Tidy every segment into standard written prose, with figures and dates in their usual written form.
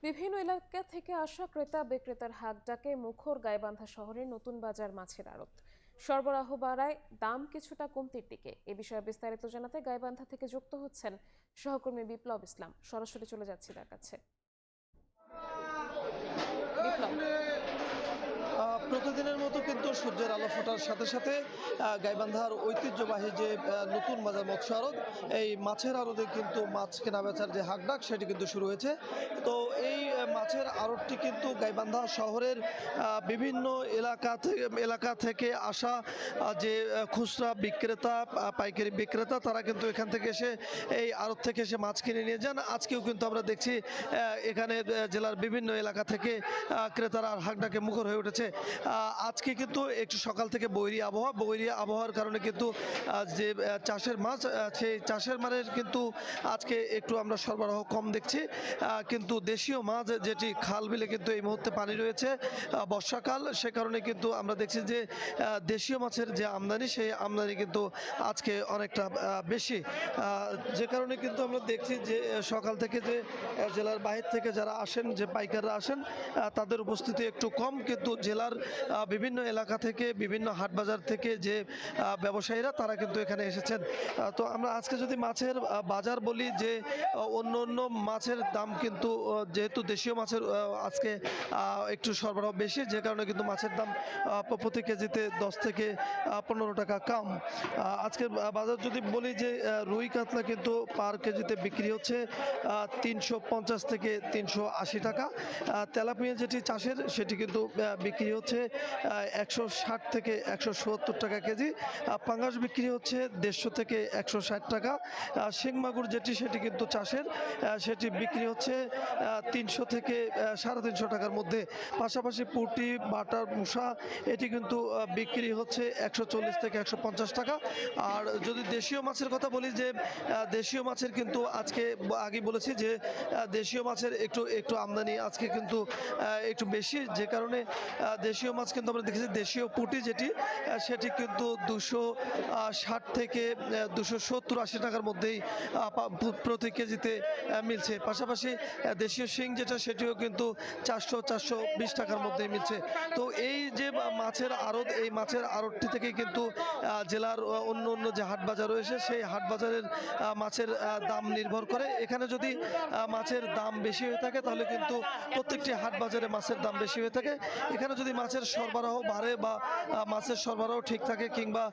বিভিন্ন এলাকা থেকে আসা ক্রেতা বিক্রেতার হাক ডাকে মুখর গাইবান্ধা শহরের নতুন বাজার মাছের আড়ত। সরবরাহ বাড়ায় দাম কিছুটা কমতির দিকে। এ বিষয়ে বিস্তারিত জানাতে গাইবান্ধা থেকে যুক্ত হচ্ছেন সহকর্মী বিপ্লব ইসলাম। সরাসরি চলে যাচ্ছি তার কাছে। বিপ্লব, প্রতিদিনের মতো কিন্তু সূর্যের আলো ফোটার সাথে সাথে গাইবান্ধার ঐতিহ্যবাহী যে নতুন বাজার মৎস্য আড়ত, এই মাছের আড়তে কিন্তু মাছ কেনা বেচার যে হাকডাক সেটি কিন্তু শুরু হয়েছে। তো এই মাছের আড়তটি কিন্তু গাইবান্ধা শহরের বিভিন্ন এলাকা থেকে আসা যে খুচরা বিক্রেতা, পাইকারি বিক্রেতা, তারা কিন্তু এখান থেকে এসে এই আড়ত থেকে এসে মাছ কিনে নিয়ে যান। আজকেও কিন্তু আমরা দেখছি এখানে জেলার বিভিন্ন এলাকা থেকে ক্রেতারা হাকডাকে মুখর হয়ে উঠেছে। আজকে কিন্তু একটু সকাল থেকে বৈরী আবহাওয়ার কারণে কিন্তু যে চাষের মাছ, সেই চাষের মাছের কিন্তু আজকে একটু আমরা সরবরাহ কম দেখছি। কিন্তু দেশীয় মাছ যেটি খাল বিলে কিন্তু এই মুহূর্তে পানি রয়েছে, বর্ষাকাল, সে কারণে কিন্তু আমরা দেখছি যে দেশীয় মাছের যে আমদানি, সেই আমদানি কিন্তু আজকে অনেকটা বেশি, যে কারণে কিন্তু আমরা দেখছি যে সকাল থেকে যে জেলার বাহির থেকে যারা আসেন, যে পাইকাররা আসেন, তাদের উপস্থিতি একটু কম। কিন্তু জেলার বিভিন্ন এলাকা থেকে, বিভিন্ন হাট বাজার থেকে যে ব্যবসায়ীরা, তারা কিন্তু এখানে এসেছেন। তো আমরা আজকে যদি মাছের বাজার বলি, যে অন্য মাছের দাম কিন্তু, যেহেতু দেশীয় মাছের আজকে একটু সরবরাহ বেশি, যে কারণে কিন্তু মাছের দাম প্রতি কেজিতে 10 থেকে 15 টাকা কম। আজকের বাজার যদি বলি, যে রুই কাতলা কিন্তু পার কেজিতে বিক্রি হচ্ছে 350 থেকে 380 টাকা। তেলাপিয়া যেটি চাষের, সেটি কিন্তু বিক্রি হচ্ছে 160 থেকে 170 টাকা কেজি। পাঙ্গাস বিক্রি হচ্ছে 150 থেকে 160 টাকা। শিং মাগুর যেটি, সেটি কিন্তু চাষের, সেটি বিক্রি হচ্ছে 300 থেকে 350 টাকার মধ্যে। পাশাপাশি পুঁটি, বাটার, মুসা, এটি কিন্তু বিক্রি হচ্ছে 140 থেকে 150 টাকা। আর যদি দেশীয় মাছের কথা বলি, যে দেশীয় মাছের কিন্তু আজকে আগে বলেছি যে দেশীয় মাছের একটু আমদানি আজকে কিন্তু একটু বেশি, যে কারণে দেশীয় মাছ কিন্তু আমরা দেখেছি, দেশীয় পুঁটি যেটি, সেটি কিন্তু 260 থেকে 270-80 টাকার মধ্যেই প্রতি কেজিতে মিলছে। পাশাপাশি দেশীয় শিং যেটা, সেটিও কিন্তু 400-420 টাকার মধ্যেই মিলছে। তো এই যে মাছের আড়ত, এই মাছের আড়তটি থেকে কিন্তু জেলার অন্য যে হাট বাজার রয়েছে, সেই হাট বাজারের মাছের দাম নির্ভর করে। এখানে যদি মাছের দাম বেশি হয়ে থাকে, তাহলে কিন্তু প্রত্যেকটি হাট বাজারে মাছের দাম বেশি হয়ে থাকে। এখানে যদি মাছের সরবরাহ বাড়ে, বা মাছের সরবরাহ ঠিক থাকে, কিংবা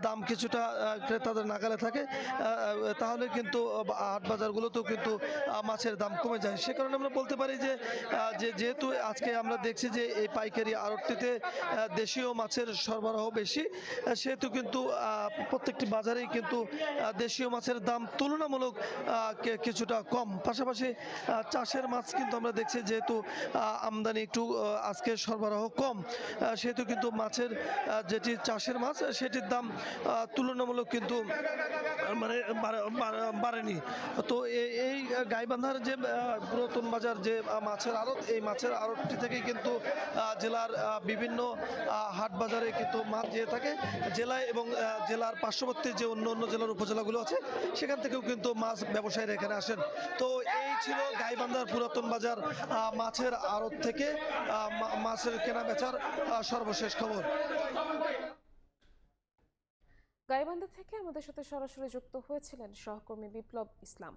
দাম কিছুটা ক্রেতাদের নাগালে থাকে, তাহলে কিন্তু হাট বাজারগুলোতেও কিন্তু মাছের দাম কমে যায়। সে কারণে আমরা বলতে পারি যে যেহেতু আজকে আমরা দেখছি যে এই পাইকারি আড়তটিতে দেশীয় মাছের সরবরাহ বেশি, সেহেতু কিন্তু প্রত্যেকটি বাজারেই কিন্তু দেশীয় মাছের দাম তুলনামূলক কিছুটা কম। পাশাপাশি চাষের মাছ কিন্তু আমরা দেখছি, যেহেতু আমদানি একটু আজকে সরবরাহ কম, সেহেতু কিন্তু মাছের যেটি চাষের মাছ, সেটির দাম তুলনামূলক কিন্তু মানে বাড়েনি। তো এই গাইবান্ধার যে পুরাতন বাজার যে মাছের আড়ত, এই মাছের আড়তটি থেকেই কিন্তু জেলার বিভিন্ন হাট বাজারে কিন্তু মাছ যেয়ে থাকে। জেলায় এবং জেলার পার্শ্ববর্তী যে অন্য জেলার উপজেলাগুলো আছে, সেখান থেকেও কিন্তু মাছ ব্যবসায়ীরা এখানে আসেন। তো এই ছিল গাইবান্ধার পুরাতন বাজার মাছের আড়ত থেকে মাছের কেনা বেচার সর্বশেষ খবর। গাইবান্ধা থেকে আমাদের সাথে সরাসরি যুক্ত হয়েছিলেন সহকর্মী বিপ্লব ইসলাম।